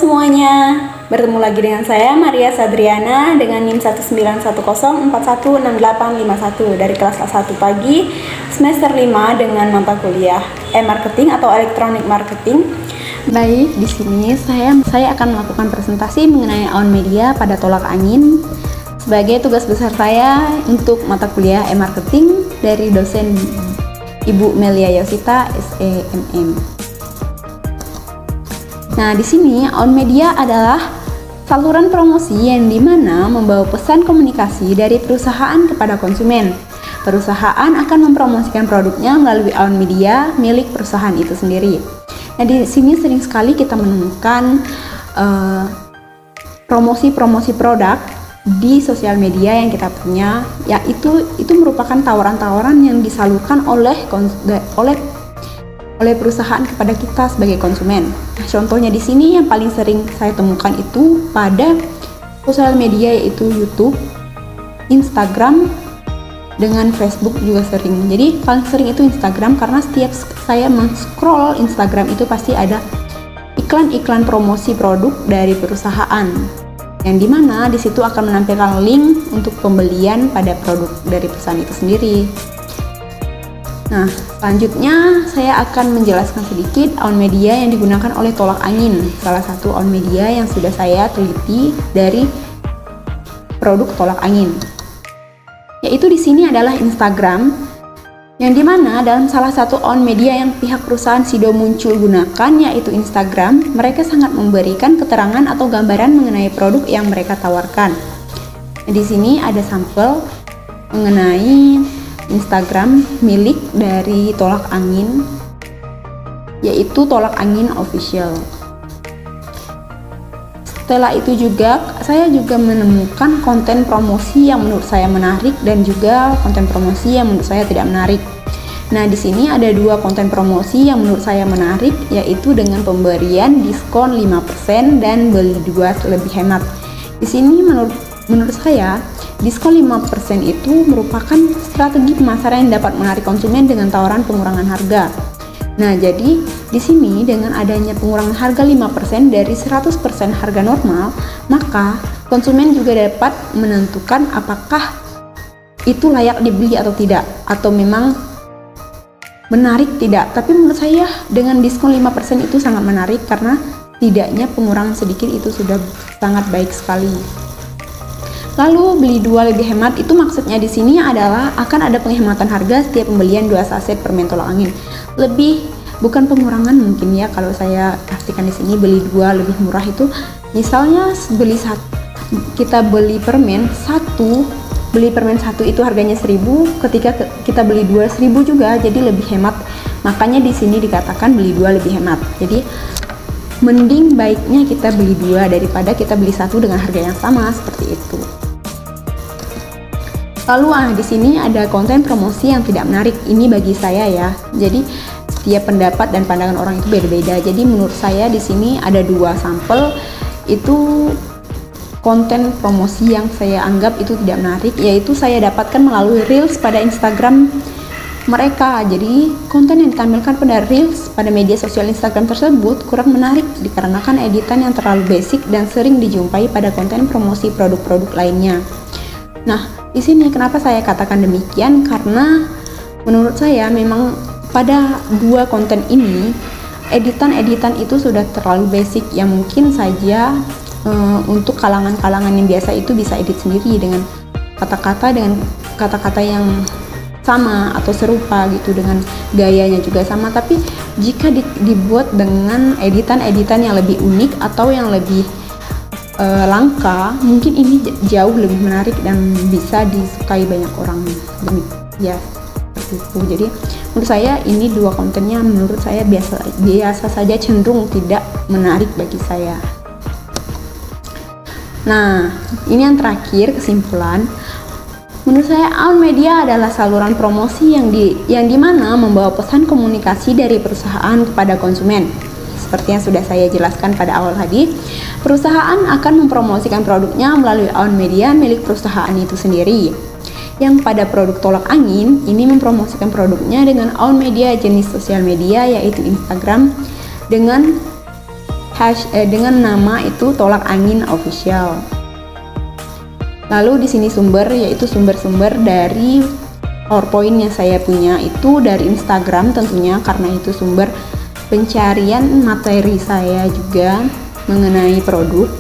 semuanya, bertemu lagi dengan saya Maria Sadriana dengan NIM 1910416851 dari kelas A1 pagi semester 5 dengan mata kuliah e-marketing atau electronic marketing. Baik, di sini saya akan melakukan presentasi mengenai on media pada tolak angin sebagai tugas besar saya untuk mata kuliah e-marketing dari dosen Ibu Melia Yosita SEMM. Nah, di sini on media adalah saluran promosi yang dimana membawa pesan komunikasi dari perusahaan kepada konsumen. Perusahaan akan mempromosikan produknya melalui on media milik perusahaan itu sendiri. Nah, di sini sering sekali kita menemukan promosi-promosi produk di sosial media yang kita punya, yaitu merupakan tawaran-tawaran yang disalurkan oleh perusahaan kepada kita sebagai konsumen. Nah, contohnya di sini yang paling sering saya temukan itu pada sosial media yaitu YouTube, Instagram, dengan Facebook juga sering. Jadi paling sering itu Instagram karena setiap saya men-scroll Instagram itu pasti ada iklan-iklan promosi produk dari perusahaan. Yang dimana di situ akan menampilkan link untuk pembelian pada produk dari perusahaan itu sendiri. Nah, selanjutnya saya akan menjelaskan sedikit on media yang digunakan oleh tolak angin. Salah satu on media yang sudah saya teliti dari produk tolak angin, yaitu di sini adalah Instagram, yang dimana dalam salah satu on media yang pihak perusahaan Sido Muncul gunakan, yaitu Instagram, mereka sangat memberikan keterangan atau gambaran mengenai produk yang mereka tawarkan. Nah, di sini ada sampel mengenai Instagram milik dari tolak angin, yaitu tolak angin official. Setelah itu juga saya menemukan konten promosi yang menurut saya menarik dan juga konten promosi yang menurut saya tidak menarik. Nah, di sini ada dua konten promosi yang menurut saya menarik, yaitu dengan pemberian diskon 5% dan beli dua lebih hemat. Di sini menurut saya diskon 5% itu merupakan strategi pemasaran yang dapat menarik konsumen dengan tawaran pengurangan harga. Nah, jadi di sini dengan adanya pengurangan harga 5% dari 100% harga normal, maka konsumen juga dapat menentukan apakah itu layak dibeli atau tidak, atau memang menarik tidak. Tapi menurut saya dengan diskon 5% itu sangat menarik karena tidaknya pengurangan sedikit itu sudah sangat baik sekali. Lalu beli dua lebih hemat itu maksudnya di sini adalah akan ada penghematan harga setiap pembelian 2 saset permen tolak angin. Bukan pengurangan mungkin ya, kalau saya pastikan di sini beli dua lebih murah itu misalnya kita beli permen satu itu harganya 1.000, ketika kita beli 2 1.000 juga, jadi lebih hemat. Makanya di sini dikatakan beli dua lebih hemat. Jadi mending baiknya kita beli dua daripada kita beli satu dengan harga yang sama, seperti itu. Lalu di sini ada konten promosi yang tidak menarik. Ini bagi saya ya. Jadi setiap pendapat dan pandangan orang itu beda-beda. Jadi menurut saya di sini ada dua sampel itu konten promosi yang saya anggap itu tidak menarik, yaitu saya dapatkan melalui Reels pada Instagram mereka. Jadi konten yang ditampilkan pada Reels pada media sosial Instagram tersebut kurang menarik dikarenakan editan yang terlalu basic dan sering dijumpai pada konten promosi produk-produk lainnya. Nah, di sini kenapa saya katakan demikian? Karena menurut saya memang pada dua konten ini editan itu sudah terlalu basic, yang mungkin saja untuk kalangan-kalangan yang biasa itu bisa edit sendiri dengan kata-kata yang sama atau serupa gitu, dengan gayanya juga sama. Tapi jika dibuat dengan editan yang lebih unik atau yang lebih langka, mungkin ini jauh lebih menarik dan bisa disukai banyak orang. Ya, seperti itu. Jadi menurut saya ini dua kontennya menurut saya biasa saja, cenderung tidak menarik bagi saya. Nah, ini yang terakhir, kesimpulan. Menurut saya on media adalah saluran promosi yang dimana membawa pesan komunikasi dari perusahaan kepada konsumen. Seperti yang sudah saya jelaskan pada awal tadi, perusahaan akan mempromosikan produknya melalui on media milik perusahaan itu sendiri. Yang pada produk tolak angin ini mempromosikan produknya dengan on media jenis sosial media, yaitu Instagram, dengan dengan nama itu Tolak Angin Official. Lalu di sini sumber, yaitu sumber-sumber dari PowerPoint yang saya punya itu dari Instagram tentunya, karena itu sumber pencarian materi saya juga mengenai produk,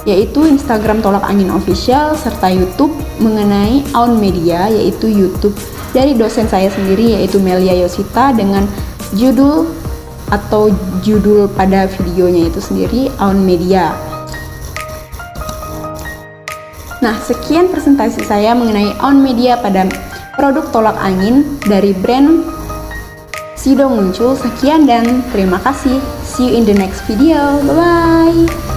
yaitu Instagram Tolak Angin Official, serta YouTube mengenai Aun Media, yaitu YouTube dari dosen saya sendiri, yaitu Melia Yosita, dengan judul pada videonya itu sendiri Aun Media. Nah, sekian presentasi saya mengenai Aun Media pada produk tolak angin dari brand Sido Muncul. Sekian dan terima kasih. See you in the next video. Bye bye.